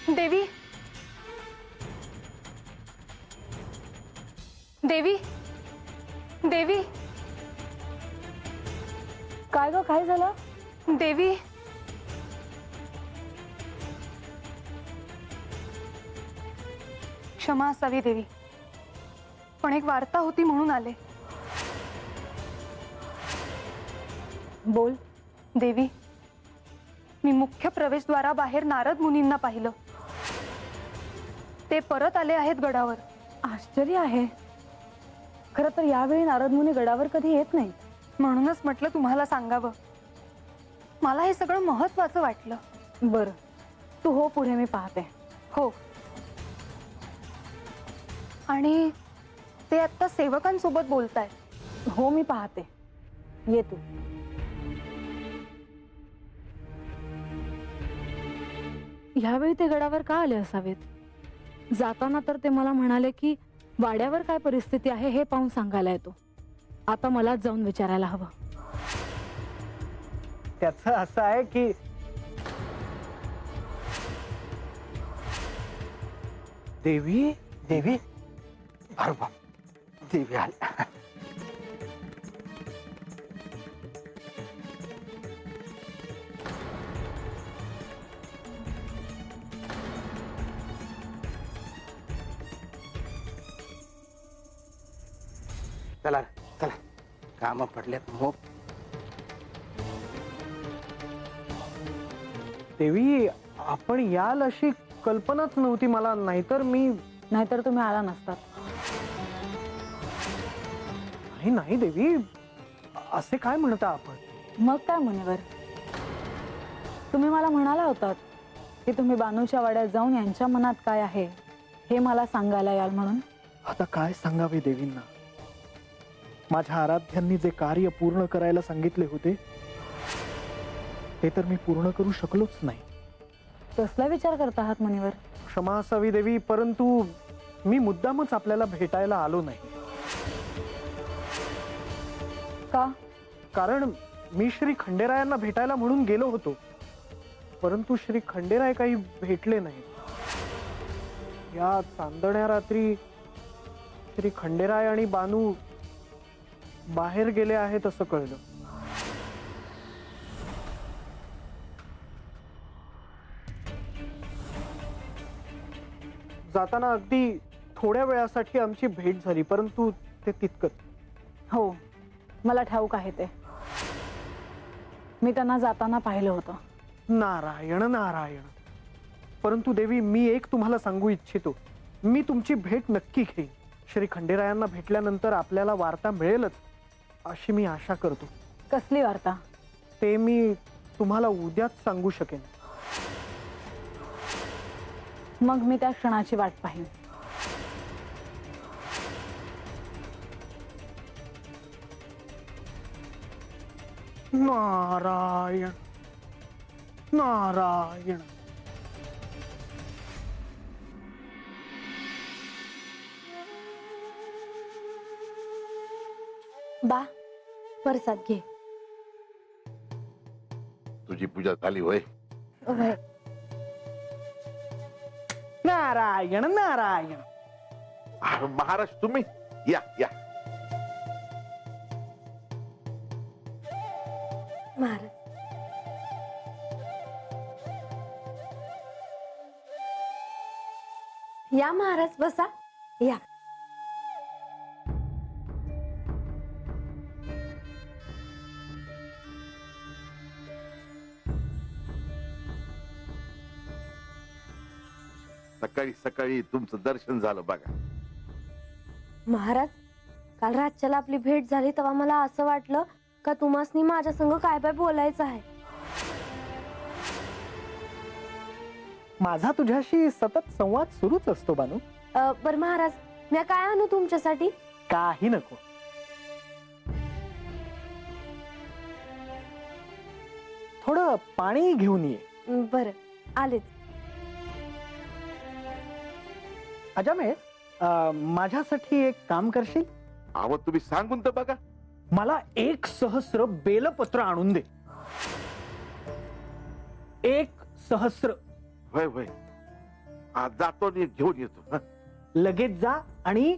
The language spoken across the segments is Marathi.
देवी, देवी, देवी, काय ग, काय झालं? देवी, क्षमा असावी देवी, पण एक वार्ता होती म्हणून आले. बोल. देवी, मी मुख्य प्रवेशद्वाराबाहेर नारद मुनींना पाहिलं. ते परत आले आहेत गडावर. आश्चर्य आहे. खरं तर यावेळी नारद मुनी गडावर कधी येत नाही. म्हणूनच म्हटलं तुम्हाला सांगावं. मला हे सगळं महत्वाचं वाटलं. बरं, तू हो पुढे, मी पाहते. हो. आणि ते आता सेवकांसोबत बोलतायत. हो, मी पाहते. ये तू. ह्यावेळी ते गडावर का आले असावेत? जाताना तर ते मला म्हणाले की वाड्यावर काय परिस्थिती आहे हे पाहून सांगायला येतो. आता मला जाऊन विचारायला हवं. त्याचं असं आहे की देवी, देवी, अरे बाप, देवी आली. चला चला, काम पडल्यात. मग देवी, आपण याल अशी कल्पनाच नव्हती मला. नाहीतर तुम्ही आला नसतात. नाही नाही देवी, असे काय म्हणता आपण? मग काय मुनिवर, तुम्ही मला म्हणाला होतात की तुम्ही बानूच्या वाड्यात जाऊन यांच्या मनात काय आहे हे मला सांगायला याल म्हणून. आता काय सांगावे देवींना? माझ्या आराध्यांनी जे कार्य पूर्ण करायला सांगितले होते ते तर मी पूर्ण करू शकलोच नाही. कसला विचार करता आहात मुनिवर? क्षमा असावी देवी, परंतु मी मुद्दामच आपल्याला भेटायला आलो नाही. का? कारण मी श्री खंडेरायांना भेटायला म्हणून गेलो होतो, परंतु श्री खंडेराय काही भेटले नाही. या चांदण्या रात्री श्री खंडेराय आणि बानू बाहेर गेले आहेत असं कळलं. जाताना अगदी थोड्या वेळासाठी आमची भेट झाली, परंतु ते तितकंच. हो, मला ठाऊक आहे ते. मी त्यांना जाताना पाहिलं होतं. नारायण नारायण. परंतु देवी, मी एक तुम्हाला सांगू इच्छितो. मी तुमची भेट नक्की घेईन. श्री खंडेरायांना भेटल्यानंतर आपल्याला वार्ता मिळेलच अशी मी आशा करतो. कसली वार्ता? ते मी तुम्हाला उद्याच सांगू शकेन. मग मी त्या क्षणाची वाट पाहीन. नारायण नारायण. बा, प्रसाद घे. तुझी पूजा झाली होय? होय. नारायण नारायण. अरे महाराज, तुम्ही या या. महाराज, या महाराज, बसा. या. सकाळी सकाळी तुमचं दर्शन झालं बघा. महाराज, काल रातच्याला आपली भेट झाली तेव्हा मला असं वाटलं का तुम्हासनी माझ्या संग काय काय बोलायचं आहे. माझा तुझ्याशी सतत संवाद सुरूच असतो बानू. बर महाराज, मी काय आणू तुमच्यासाठी? काही नको. थोडं पाणी घेऊन ये. बर, आलेच. अजामेर, माझ्यासाठी एक काम करशील? अहो, तुम्ही सांगून तर बघा. मला 1,000 बेलपत्र आणून दे. 1,000. होय होय. जातो आणि घेऊन येतो. हं? लगेच जा आणि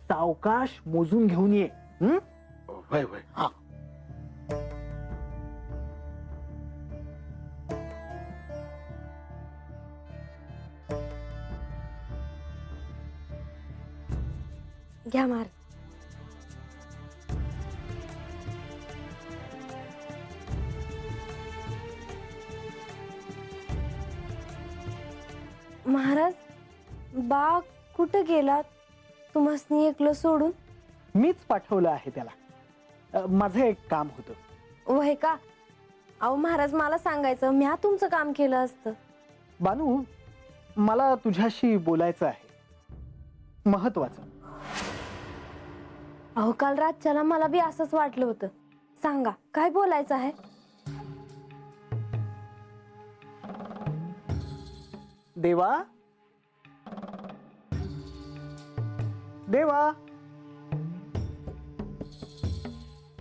सावकाश मोजून घेऊन ये. हं? होय होय. हा. घ्या महाराज. महाराज, बा कुठं गेलात? तुम्हासनी एकलं सोडून? मीच पाठवलं आहे त्याला. माझं एक काम होतं. वय का? अहो महाराज, मला सांगायचं, म्या तुमचं काम केलं असतं. बानू, मला तुझ्याशी बोलायचं आहे, महत्वाचं. अहो काल रातच्याला मला बी असंच वाटलं होतं. सांगा, काय बोलायचं आहे? देवा, देवा,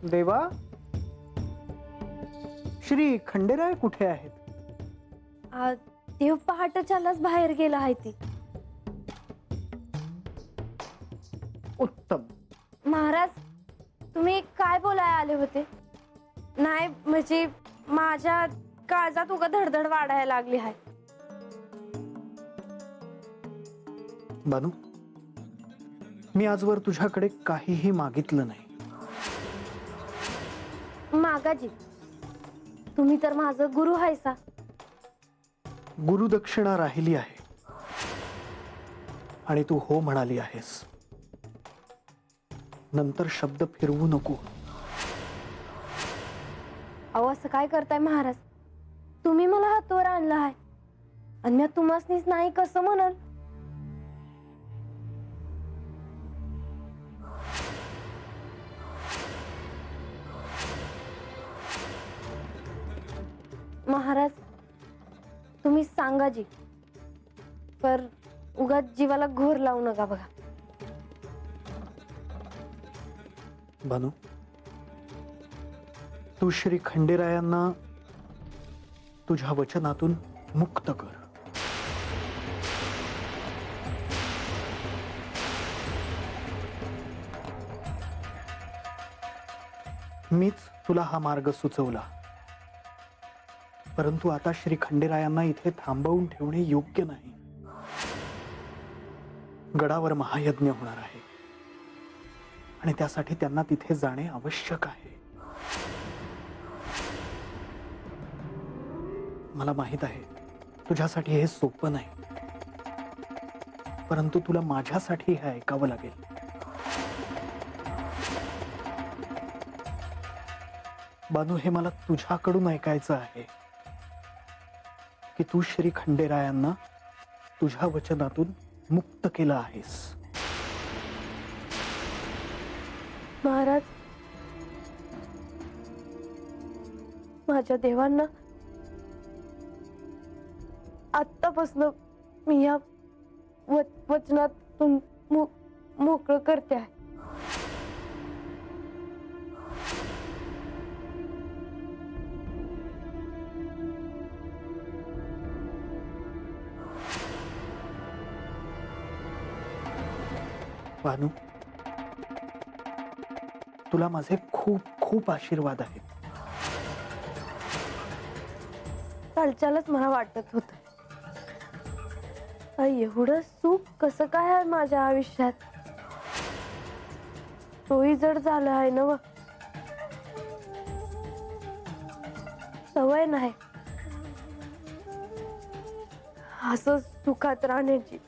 देवा, श्री खंडेराय कुठे आहेत? देव पहाटच्यालाच बाहेर गेला आहे ती. उत्तम. महाराज, तुम्ही काय बोलाय आले होते? नाही म्हणजे माझ्या काळजात उगा धडधड वाढायला लागली आहे. बानू, मी आजवर तुझ्याकडे काहीही मागितलं नाही. मागाजी, तुम्ही तर माझं गुरु आहेसा. गुरुदक्षिणा राहिली आहे आणि तू हो म्हणाली आहेस. नंतर शब्द फिरवू नको. अहो असं काय करताय महाराज? तुम्ही मला हातवर आणलं आहे आणि मी तुम्हासनीच नाही कसं म्हणाल? महाराज, तुम्ही सांगा जी, पर उगाच जीवाला घोर लावू नका बघा. बानू, तू श्री खंडेरायांना तुझ्या वचनातून मुक्त कर. मीच तुला हा मार्ग सुचवला, परंतु आता श्री खंडेरायांना इथे थांबवून ठेवणे योग्य नाही. गडावर महायज्ञ होणार आहे आणि त्यासाठी त्यांना तिथे जाणे आवश्यक आहे. मला माहित आहे तुझ्यासाठी हे सोपं नाही, परंतु तुला माझ्यासाठी हे ऐकावं लागेल. बानू, हे मला तुझ्याकडून ऐकायचं आहे की तू श्री खंडेरायांना तुझ्या वचनातून मुक्त केलं आहेस. महाराज, माझ्या देवांना आत्तापासून मी या वचनातून मोकळं करते आहे. बानू, तुला माझे खूप खूप आशीर्वाद आहेत. कालच्यालाच मला वाटत होत, एवढं सुख कसं काय आहे माझ्या आयुष्यात? तोही जड झालं आहे ना. सवय नाही असं सुखात राहण्याची.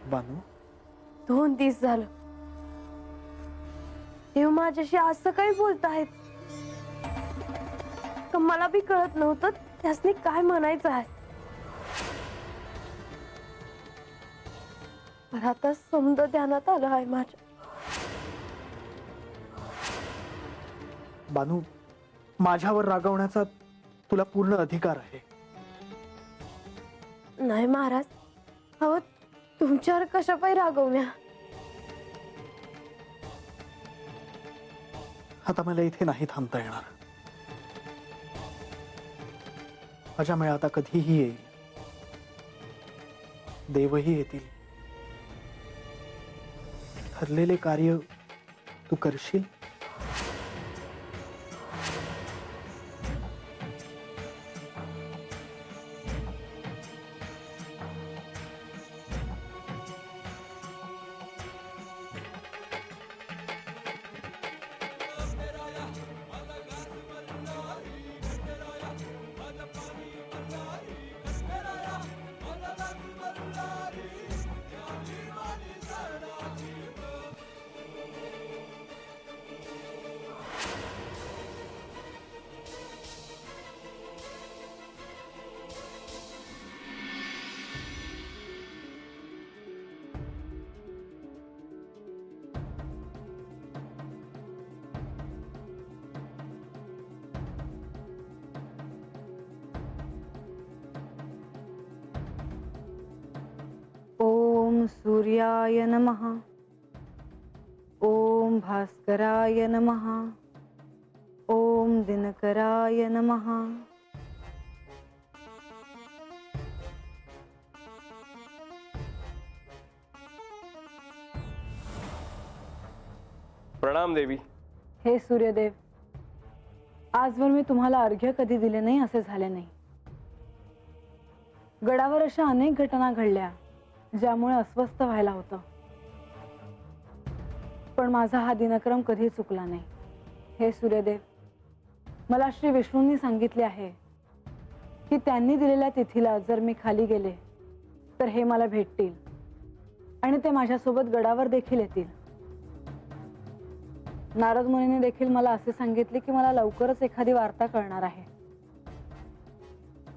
बानू, 2 दिवस झालं देव माझ्याशी असं काही बोलत आहेत का मला बी कळत नव्हतं त्यासनी काय म्हणायचं आहे. पण आता समज ध्यानात आलं आहे माझ्या. बानू, माझ्यावर रागवण्याचा तुला पूर्ण अधिकार आहे. नाही महाराज, अहो तुमच्यावर कशा पायी रागवण्या? आता मला इथे नाही थांबता येणार. माझ्या मेळ आता कधीही येईल, देवही येतील. ठरलेले कार्य तू करशील. ओम सूर्याय नमः. ओम भास्कराय नमः. ओम दिनकराय नमः. प्रणाम देवी. हे सूर्यदेव, आजवर मी तुम्हाला अर्घ्य कधी दिले नाही असे झाले नाही. गडावर अशा अनेक घटना घडल्या ज्यामुळे अस्वस्थ व्हायला होतं, पण माझा हा दिनक्रम कधी चुकला नाही. हे सूर्यदेव, मला श्री विष्णूंनी सांगितले आहे की त्यांनी दिलेल्या तिथीला जर मी खाली गेले तर हे मला भेटतील आणि ते माझ्यासोबत गडावर देखील येतील. नारद मुनीने देखील मला असे सांगितले की मला लवकरच एखादी वार्ता कळणार आहे.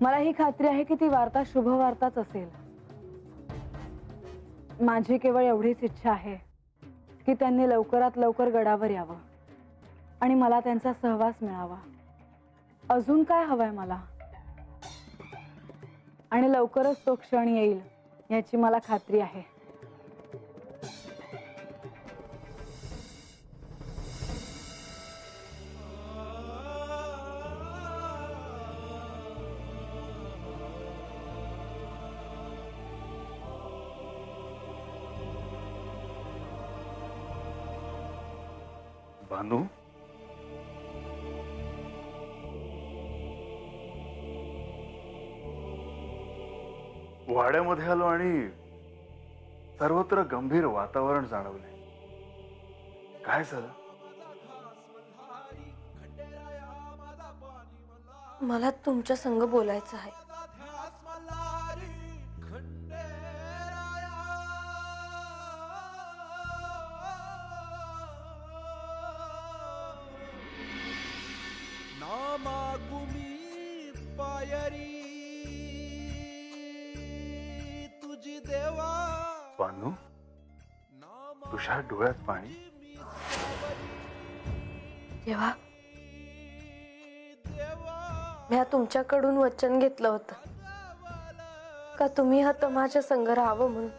मला ही खात्री आहे की ती वार्ता शुभ वार्ताच असेल. माझी केवळ एवढीच इच्छा आहे की त्यांनी लवकरात लवकर गडावर यावं आणि मला त्यांचा सहवास मिळावा. अजून काय हवंय मला? आणि लवकरच तो क्षण येईल याची मला खात्री आहे. भानू, वाड्यामध्ये आलो आणि सर्वत्र गंभीर वातावरण जाणवले. काय झालं? मला तुमच्या संग बोलायचं आहे. भानू, तुझ्या डोळ्यात पाणी. तेव्हा मी तुमच्याकडून वचन घेतलं होतं का तुम्ही आता माझ्या संग राहावं म्हणून.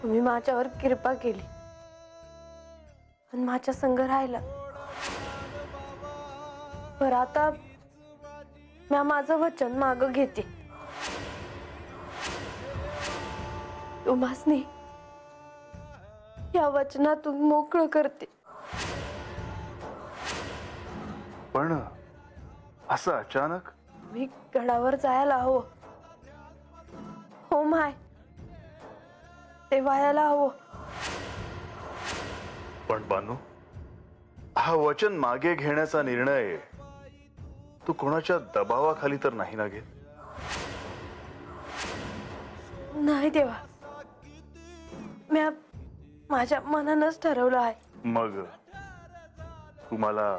तुम्ही माझ्यावर कृपा केली आणि माझ्या संग राहिला. पर आता मी माझं वचन माग घेते. तुम्हासनी या वचनातून मोकळं करते. पण असं अचानक? मी गडावर जायला हवं. हो माय, ते व्हायला हवं. पण भानू, हा वचन मागे घेण्याचा निर्णय तू कोणाच्या दबावाखाली तर नाही ना घेत? नाही देवा, मी माझ्या मनानच ठरवलं आहे. मग तू मला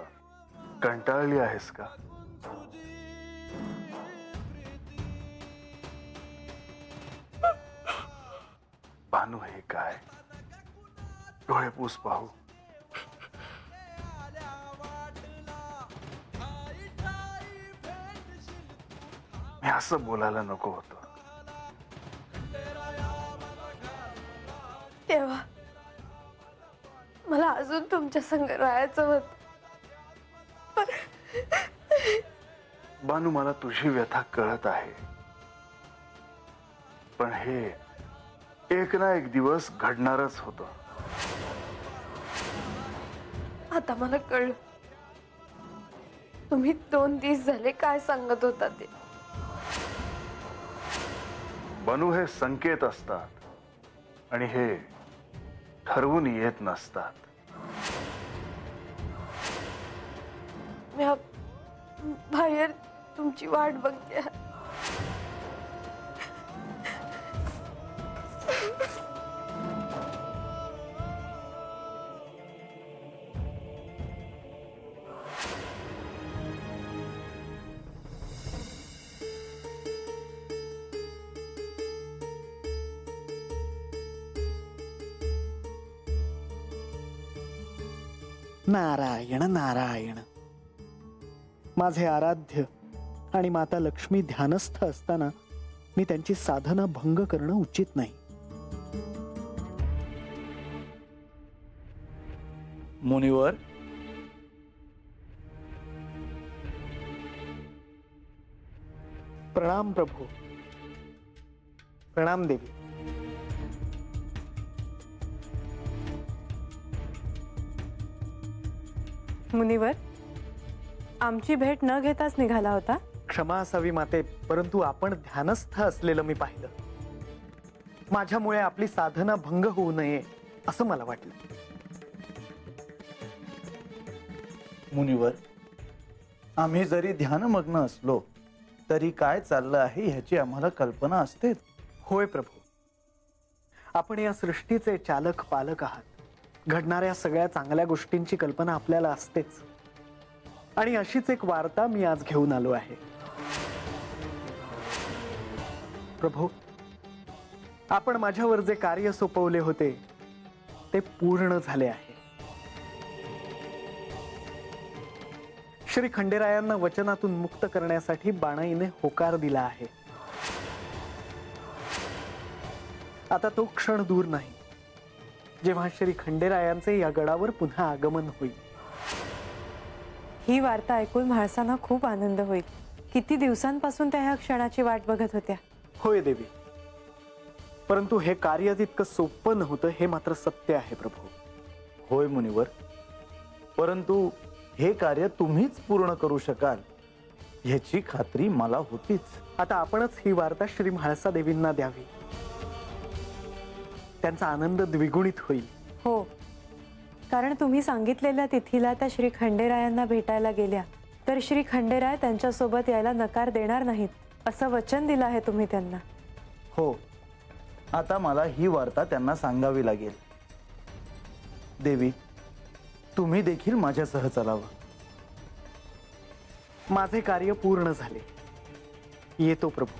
कंटाळली आहेस का? भानू, हे काय? डोळे पूस पाहू. मी असं बोलायला नको होतं. तेव्हा मला अजून तुमच्या संग राहायचं होत. बानू, मला तुझी व्यथा कळत आहे, पण हे एक ना एक दिवस घडणारच होतं. आता मला कळलं तुम्ही 2 दिवस झाले काय सांगत होता ते. बनू, हे संकेत असतात आणि हे ठरवून येत नसतात. मी बाहेर तुमची वाट बघते. नारायण नारायण. माझे आराध्य आणि माता लक्ष्मी ध्यानस्थ असताना मी त्यांची साधना भंग करणं उचित नाही. मुनिवर, प्रणाम प्रभू. प्रणाम देवी. मुनिवर, आमची भेट न घेताच निघाला होता. क्षमा असावी माते, परंतु आपण ध्यानस्थ असलेलं मी पाहिलं. माझ्यामुळे आपली साधना भंग होऊ नये असं मला वाटलं. मुनिवर, आम्ही जरी ध्यानमग्न असलो तरी काय चाललं आहे ह्याची आम्हाला कल्पना असतेच. होय प्रभू, आपण या सृष्टीचे चालक पालक आहात. घडणाऱ्या सगळ्या चांगल्या गोष्टींची कल्पना आपल्याला असतेच. आणि अशीच एक वार्ता मी आज घेऊन आलो आहे. प्रभू, आपण माझ्यावर जे कार्य सोपवले होते ते पूर्ण झाले आहे. श्री खंडेरायांना वचनातून मुक्त करण्यासाठी बाणाईने होकार दिला आहे. आता तो क्षण दूर नाही जेव्हा श्री खंडेरायांचे या गडावर पुन्हा आगमन होईल. ही वार्ता ऐकून म्हाळसांना खूप आनंद होईल. किती दिवसांपासून त्या ह्या क्षणाची वाट बघत होत्या. होय देवी, परंतु हे कार्य तितकं सोपं नव्हतं हे मात्र सत्य आहे प्रभू. होय मुनिवर, परंतु हे कार्य तुम्हीच पूर्ण करू शकाल ह्याची खात्री मला होतीच. आता आपणच ही वार्ता श्री म्हाळसा देवींना द्यावी. त्यांचा आनंद द्विगुणित होईल. हो, कारण तुम्ही सांगितलेल्या तिथीला त्या श्री खंडेरायांना भेटायला गेल्या तर श्री खंडेराय त्यांच्यासोबत यायला नकार देणार नाहीत असं वचन दिलं आहे तुम्ही त्यांना. हो, आता मला ही वार्ता त्यांना सांगावी लागेल. देवी, तुम्ही देखील माझ्यासह चलावं. माझे कार्य पूर्ण झाले. येतो प्रभू.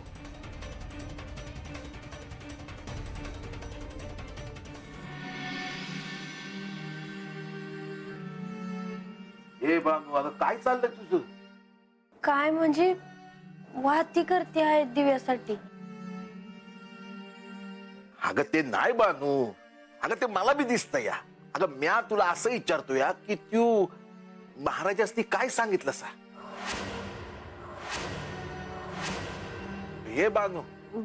हे बांधू, आता काय चाललंय तुझं? काय म्हणजे वाती करते आहे दिव्यासाठी. अगं ते नाही बानू, अगं ते मला बी दिसत या. अगं म्या तुला असं विचारतो या की तू महाराजांनी काय सांगितलं सा? हे बानू,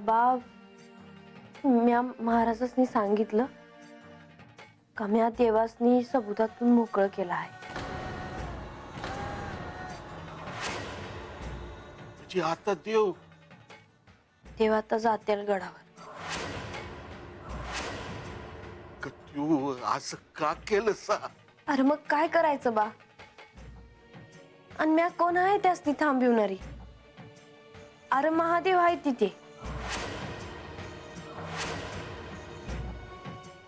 बाब, म्या महाराजांनी सांगितलं का म्या देवासनी सबुतातून मोकळं केलं आहे. म्हणजे आता देव आता जातील गडावर. तू असं का केलं सा? अरे मग काय करायचं बा? आणि म्या कोण आहे त्यासनी थांबविणारी? अरे महादेव आहे तिथे.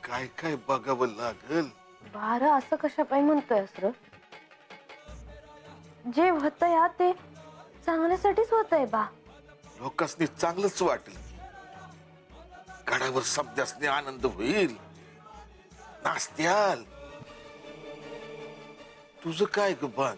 काय काय बघावं लागल. बारा असं कशा पाय म्हणतोय असर? जे होतंय हा ते चांगल्यासाठीच होतंय बा. लोकांनी चांगलंच वाटेल. गडावर समजासने आनंद होईल, नाचत्याल. तुझं काय ग बान?